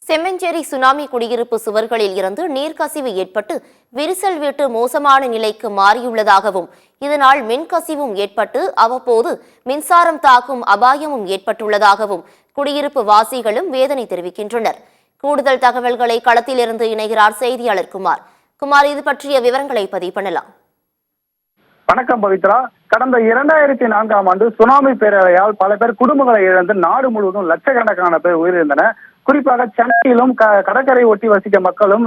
Semmancheri tsunami குடியிருப்பு சுவர்களில் இருந்து நீர்க்கசிவு ஏற்பட்டு விரிசல் விட்டு மோசமான நிலைக்கு மாறியுள்ளதாகவும் இதனால் மின்கசிவும் ஏற்பட்டு அவ்வப்போது மின்சாரம் தாக்கும் அபாயமும் ஏற்பட்டுள்ளதாகவும் குடியிருப்பு வாசிகளும் வேதனை தெரிவிக்கின்றனர். கூடுதல் தகவல்களை களத்திலிருந்து இணைகிறார் செய்தியாளர் குமார். இது பற்றிய விவரங்களை பதிவு பண்ணலாம். வணக்கம் பவித்ரா. கடந்த 2004ஆம் ஆண்டு சுனாமி பேரலையால் பல பேர் குடும்பங்களை இழந்து நாடு முழுவதும் லட்சக்கணக்கான பேர் உயிரிழந்தனர். குறிப்பாக சென்னையிலும் கடற்கரை ஒட்டி வசிக்க மக்களும்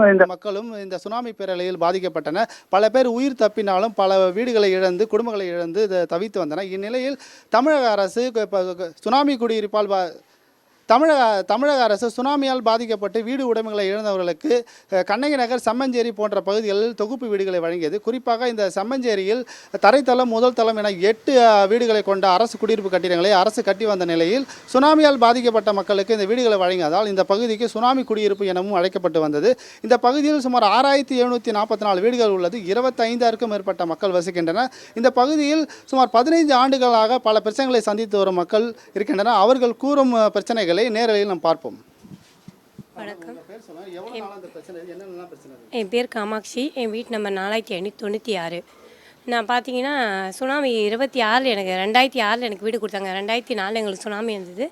இந்த சுனாமி பேரலையில் பாதிக்கப்பட்டனர். பல பேர் உயிர் தப்பினாலும் பல வீடுகளை இழந்து குடும்பங்களை இழந்து தவித்து வந்தனர். இந்நிலையில் தமிழக அரசு சுனாமி குடியிருப்பால் தமிழக அரசு சுனாமியால் பாதிக்கப்பட்டு வீடு உடைமைகளை இழந்தவர்களுக்கு கண்ணகி நகர் செம்மஞ்சேரி போன்ற பகுதிகளில் தொகுப்பு வீடுகளை வழங்கியது. குறிப்பாக இந்த செம்மஞ்சேரியில் தரைத்தளம் முதல் தளம் என 8 வீடுகளை கொண்ட அரசு குடியிருப்பு கட்டிடங்களை அரசு கட்டி வந்த நிலையில் சுனாமியால் பாதிக்கப்பட்ட மக்களுக்கு இந்த வீடுகளை வழங்கியதால் இந்த பகுதிக்கு சுனாமி குடியிருப்பு எனவும் அழைக்கப்பட்டு வந்தது. இந்த பகுதியில் சுமார் 6744 வீடுகள் உள்ளது. 25,000க்கும் மேற்பட்ட மக்கள் வசிக்கின்றனர். இந்த பகுதியில் சுமார் 15 ஆண்டுகளாக பல பிரச்சனைகளை சந்தித்து வரும் மக்கள் இருக்கின்றனர். அவர்கள் கூறும் பிரச்சனைகளை நேரலையில் நாம் பார்ப்போம். வணக்கம், என் பேர் காமாட்சி. என் வீட்டு நம்பர் 4596. நான் பார்த்தீங்கன்னா சுனாமி 26 எனக்கு 2006 எனக்கு வீடு கொடுத்தாங்க. 2004 எங்களுக்கு சுனாமி இருந்தது.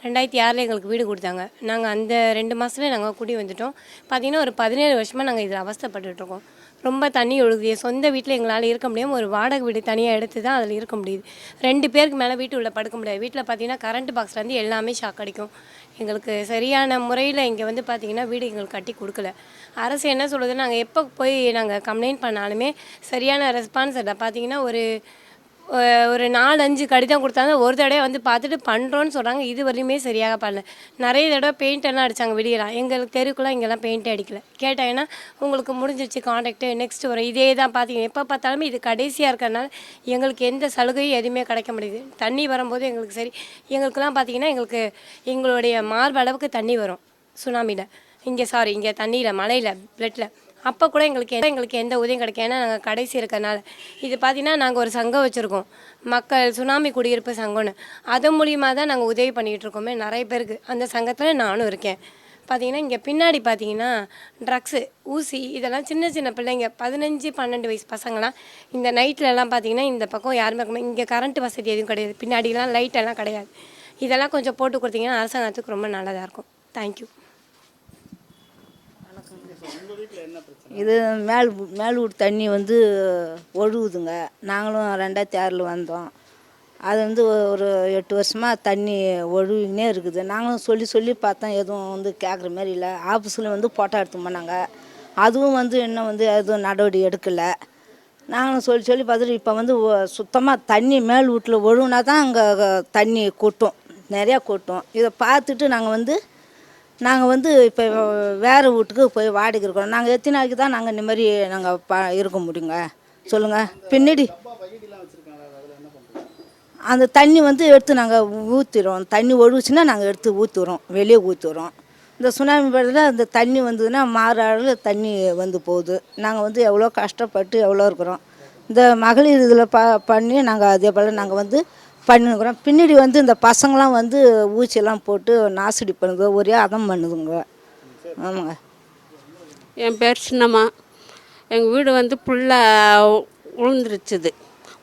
2006 எங்களுக்கு வீடு கொடுத்தாங்க. நாங்கள் அந்த 2 மாதத்துல நாங்கள் குடி வந்துட்டோம். பார்த்தீங்கன்னா ஒரு 17 வருஷமாக நாங்கள் இதில் அவஸ்தைப்பட்டுருக்கோம். ரொம்ப தண்ணி ஒழுகுது. சொந்த வீட்டில் எங்களால் இருக்க முடியாமல் ஒரு வாடகை வீடு தனியாக எடுத்து தான் அதில் இருக்க முடியுது. 2 பேருக்கு மேலே வீட்டு உள்ள படுக்க முடியாது. வீட்டில் பார்த்தீங்கன்னா கரண்ட் பாக்ஸ்லேருந்து எல்லாமே ஷாக் அடிக்கும். எங்களுக்கு சரியான முறையில் இங்கே வந்து பார்த்திங்கன்னா வீடு எங்களுக்கு கட்டி கொடுக்கல. அரசு என்ன சொல்லுது, நாங்கள் எப்போ போய் நாங்கள் கம்ப்ளைண்ட் பண்ணாலுமே சரியான ரெஸ்பான்ஸ் இல்லை. பார்த்திங்கன்னா ஒரு 4-5 கடிதம் கொடுத்தாங்க. ஒரு தடவை வந்து பார்த்துட்டு பண்ணுறோன்னு சொல்கிறாங்க. இது வரையுமே சரியாக பண்ணல. நிறைய தடவை பெயிண்டெல்லாம் அடித்தாங்க. வெளியெல்லாம் எங்களுக்கு தெருக்குலாம் இங்கெல்லாம் பெயிண்ட் அடிக்கலை. கேட்டாங்கன்னா உங்களுக்கு முடிஞ்சிருச்சு கான்ட்ராக்ட்டு, நெக்ஸ்ட் வரும். இதே தான் பார்த்தீங்கன்னா எப்போ பார்த்தாலுமே இது கடைசியாக இருக்கிறதுனால எங்களுக்கு எந்த சலுகையும் எதுவுமே கிடைக்க முடியுது. தண்ணி வரும்போது எங்களுக்கு சரி, எங்களுக்கெல்லாம் பார்த்திங்கன்னா எங்களுடைய மார்பளவுக்கு தண்ணி வரும் சுனாமியில். இங்கே தண்ணியில் மழையில் பிளட்டில் அப்போ கூட எங்களுக்கு எந்த உதவியும் கிடைக்கும். ஏன்னா நாங்கள் கடைசி இருக்கிறதுனால. இது பார்த்திங்கன்னா நாங்கள் ஒரு சங்கம் வச்சுருக்கோம், மக்கள் சுனாமி குடியிருப்பு சங்கம்னு. அதன் மூலியமாக தான் நாங்கள் உதவி பண்ணிகிட்டு இருக்கோமே நிறைய பேருக்கு. அந்த சங்கத்தில் நானும் இருக்கேன். பார்த்திங்கன்னா இங்கே பின்னாடி பார்த்திங்கன்னா ட்ரக்ஸு, ஊசி இதெல்லாம் சின்ன பிள்ளைங்க 15-12 வயசு பசங்களாம் இந்த நைட்லலாம் பார்த்திங்கன்னா இந்த பக்கம் யாருமே இங்கே கரண்ட் வசதி எதுவும் கிடையாது. பின்னாடிலாம் லைட்டெல்லாம் கிடையாது. இதெல்லாம் கொஞ்சம் போட்டு கொடுத்தீங்கன்னா அரசாங்கத்துக்கு ரொம்ப நல்லதாக இருக்கும். தேங்க்யூ. இது மேல் வீட்டு தண்ணி வந்து ஒழுகுதுங்க. நாங்களும் 2006 வந்தோம். அது வந்து ஒரு 8 வருஷமாக தண்ணி ஒழுகினே இருக்குது. நாங்களும் சொல்லி பார்த்தோம், எதுவும் வந்து கேட்குற மாதிரி இல்லை. ஆஃபீஸில் வந்து ஃபோட்டோ எடுத்து போனாங்க. அதுவும் வந்து இன்னும் வந்து எதுவும் நடவடிக்கை எடுக்கலை. நாங்களும் சொல்லி பார்த்துட்டு இப்போ வந்து சுத்தமாக தண்ணி மேல் வீட்டில் ஒழுகுனா தான் அங்கே தண்ணி கொட்டும், நிறையா கொட்டும். இதை பார்த்துட்டு நாங்கள் வந்து இப்போ வேறு வீட்டுக்கு போய் வாடகை இருக்கிறோம். நாங்கள் எத்தனை நாளைக்கு தான் நாங்கள் இந்த மாதிரி நாங்கள் இருக்க முடியுங்க சொல்லுங்கள். பின்னாடி அந்த தண்ணி வந்து எடுத்து நாங்கள் ஊற்றிடுறோம். தண்ணி ஒழுகுச்சுன்னா நாங்கள் எடுத்து ஊற்றுறோம், வெளியே ஊற்றுறோம். இந்த சுனாமி படத்தில் அந்த தண்ணி வந்ததுன்னா மாறாடு தண்ணி வந்து போகுது. நாங்கள் வந்து எவ்வளோ கஷ்டப்பட்டு எவ்வளோ இருக்கிறோம். இந்த மகளிர் இதில் பண்ணி நாங்கள் அதே போல் நாங்கள் வந்து பண்ணிக்கிறோம். பின்னாடி வந்து இந்த பசங்களாம் வந்து ஊச்சியெல்லாம் போட்டு நாசடி பண்ணுது, ஒரே அதம் பண்ணுதுங்க. ஆமாங்க. என் பேர் சின்னம்மா. எங்கள் வீடு வந்து ஃபுல்லாக உளுந்துருச்சுது,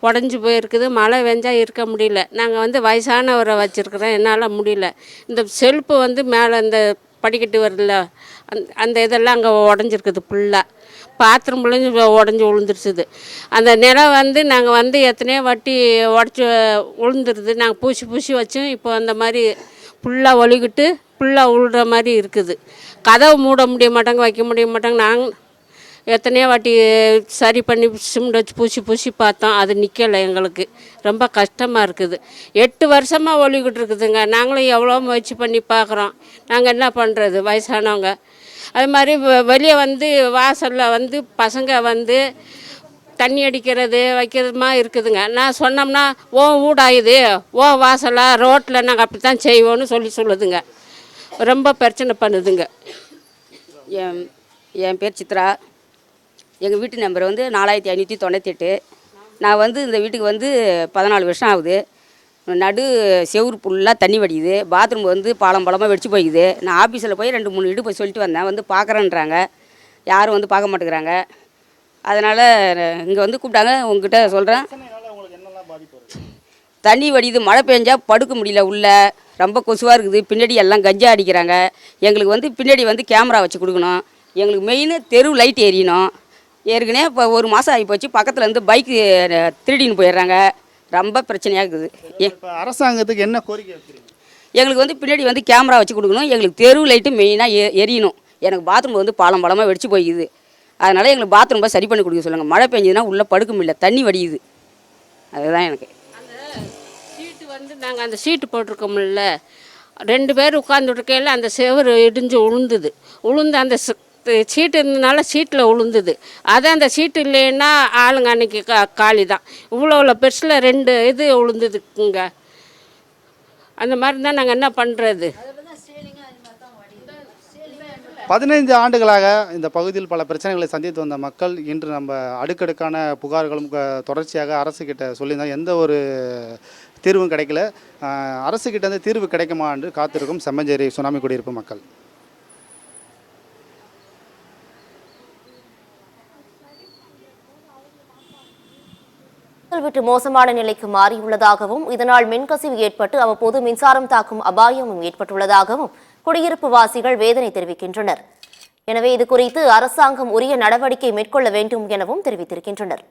உடஞ்சி போயிருக்குது. மழை வெஞ்சால் இருக்க முடியல. நாங்கள் வந்து வயசானவரை வச்சுருக்குறோம், என்னால் முடியல. இந்த செல்ப்பு வந்து மேலே இந்த படிக்கட்டு வரல, அந்த இதெல்லாம் அங்கே உடஞ்சிருக்குது. ஃபுல்லாக பாத்திரம் பிள்ளைஞ்சு உடஞ்சி விழுந்துருச்சுது. அந்த நிலம் வந்து நாங்கள் வந்து எத்தனையோ வாட்டி உடச்சி விழுந்துருது. நாங்கள் பூசி வச்சோம். இப்போ அந்த மாதிரி ஃபுல்லாக ஒழுகிட்டு ஃபுல்லாக விழுற மாதிரி இருக்குது. கதவு மூட முடிய மாட்டாங்க, வைக்க முடிய மாட்டாங்க. நாங்கள் எத்தனையோ வாட்டி சரி பண்ணி சிமெண்ட் வச்சு பூசி பார்த்தோம். அது நிற்கலை. எங்களுக்கு ரொம்ப கஷ்டமாக இருக்குது. 8 வருஷமாக ஒழுகிட்டு இருக்குதுங்க. நாங்களும் எவ்வளோ முயற்சி பண்ணி பார்க்குறோம். நாங்கள் என்ன பண்ணுறது, வயசானவங்க. அது மாதிரி வெளியே வந்து வாசலில் வந்து பசங்க வந்து தண்ணி அடிக்கிறது வைக்கிறதுமா இருக்குதுங்க. நான் சொன்னோம்னா வீடாயுது, வாசலாக ரோட்டில் நாங்கள் அப்படி தான் செய்வோன்னு சொல்லுதுங்க. ரொம்ப பிரச்சனை பண்ணுதுங்க. என் பேர் சித்ரா. எங்கள் வீட்டு நம்பர் வந்து 4598. நான் வந்து இந்த வீட்டுக்கு வந்து 14 வருஷம் ஆகுது. நடு செவுரு ஃபுல்லாக தண்ணி வடியுது. பாத்ரூம் வந்து பாலமாக வெடிச்சு போய்க்குது. நான் ஆஃபீஸில் போய் 2-3 வீடு போய் சொல்லிட்டு வந்தேன். வந்து பார்க்குறேன்றாங்க, யாரும் வந்து பார்க்க மாட்டேங்கிறாங்க. அதனால் இங்கே வந்து கூப்பிட்டாங்க. உங்ககிட்ட சொல்கிறேன், தண்ணி வடியுது. மழை பெஞ்சா படுக்க முடியல, உள்ள ரொம்ப கொசுவாக இருக்குது. பின்னாடி எல்லாம் கஞ்சா அடிக்கிறாங்க. எங்களுக்கு வந்து பின்னாடி வந்து கேமரா வச்சு கொடுக்கணும். எங்களுக்கு மெயின் தெரு லைட் எரியணும். ஏற்கனவே இப்போ 1 மாதம் ஆகி போச்சு. பக்கத்தில் இருந்து பைக்கு திருடின்னு போயிடுறாங்க. ரொம்ப பிரச்சனையாக இருக்குது. இப்போ அரசாங்கத்துக்கு என்ன கோரிக்கை வைக்கிறீங்க? எங்களுக்கு வந்து பின்னாடி வந்து கேமரா வச்சு கொடுக்கணும். எங்களுக்கு தெரு லைட்டு மெயினாக எரியணும். எனக்கு பாத்ரூம் வந்து பாலமாக வெடிச்சு போய்க்குது. அதனால் எங்களுக்கு பாத்ரூம் சரி பண்ணி கொடுக்க சொல்லுங்கள். மழை பெஞ்சதுன்னா உள்ளே படுக்க முடியல, தண்ணி வடியுது. அதுதான் எனக்கு. சீட்டு வந்து நாங்கள் அந்த சீட்டு போட்டிருக்கோம்ல, 2 பேர் உட்காந்துருக்கையில் அந்த செவரு இடிஞ்சு உளுந்து அந்த சீட்டு இருந்ததுனால சீட்டில் உளுந்துது. அதான் அந்த சீட்டு இல்லைன்னா ஆளுங்க அன்றைக்கி காலி தான். இவ்வளோ பெருசில் 2 இது உளுந்துதுக்குங்க. அந்த மாதிரி தான் நாங்கள் என்ன பண்ணுறது? 15 ஆண்டுகளாக இந்த பகுதியில் பல பிரச்சனைகளை சந்தித்து வந்த மக்கள் இன்று நம்ம அடுக்கடுக்கான புகார்களும் தொடர்ச்சியாக அரசுக்கிட்ட சொல்லியிருந்தால் எந்த ஒரு தீர்வும் கிடைக்கல. அரசுக்கிட்ட இருந்து தீர்வு கிடைக்குமா என்று காத்திருக்கும் செம்மஞ்சேரி சுனாமி குடியிருப்பு மக்கள். விட்டு மோசமான நிலைக்கு மாறியுள்ளதாகவும் இதனால் மின்கசிவு ஏற்பட்டு அவ்வப்போது மின்சாரம் தாக்கும் அபாயமும் ஏற்பட்டுள்ளதாகவும் குடியிருப்பு வாசிகள் வேதனை தெரிவிக்கின்றனர். எனவே இது குறித்து அரசாங்கம் உரிய நடவடிக்கை மேற்கொள்ள வேண்டும் எனவும் தெரிவித்திருக்கின்றனர்.